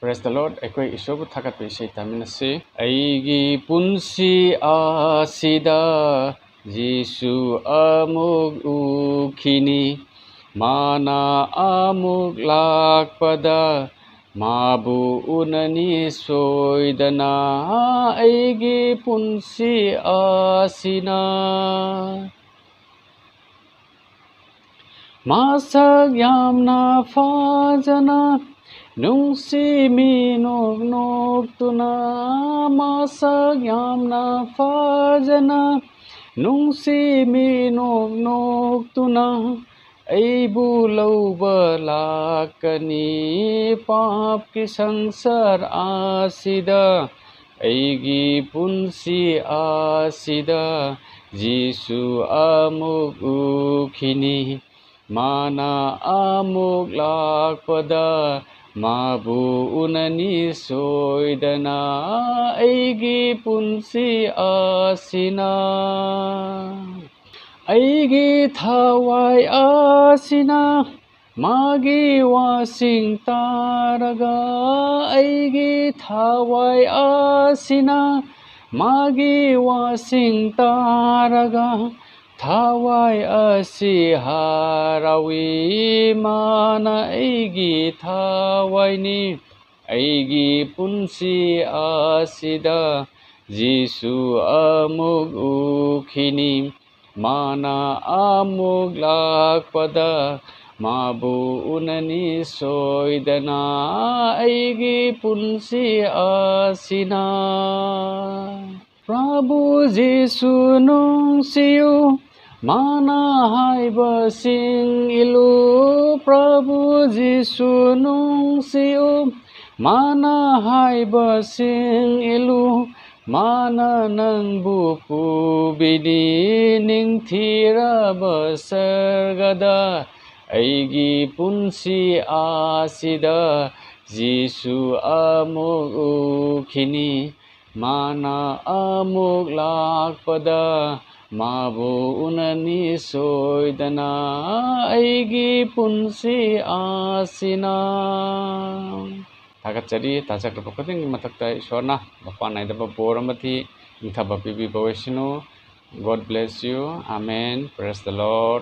Praise the Lord. Ekoi isobu thakat pisi taminasi. Aigi punsi asida Jisu amuk ukini mana amuk lakpada mabu unani soidana aigi punsi asina masak yamna fajana nungsi minok nok tuna masak yamna fajana nungsi minok nok tuna aibu lauba lakani paap ki sangsar asida aigi punsi asida Jisu amuk ukini mana amuk lakpada mabu unani soidana aigi punsi asina aigi thawai asina magi wasing taraga aigi thawai asina magi wasing taraga thawai asi harawi mana aigi thawai ni aigi punsi asida Jisu amuk ukini mana amuk lakpada mabu unani soidana aigi punsi asina Prabhu Jisu nungsiu mana haiba sing ilu Prabhu Jisu nungsiu mana haiba sing ilu mana nang buku bini ning thira basargada aigi punsi asida Jisu amuk ukini mana amuk lakpada mabu unani soidana aigi punsi asina Takat jadi tajak dapatin matakta iswarna bapa nai dapat boramati intha bapi bawesino God bless you. Amen. Praise the Lord.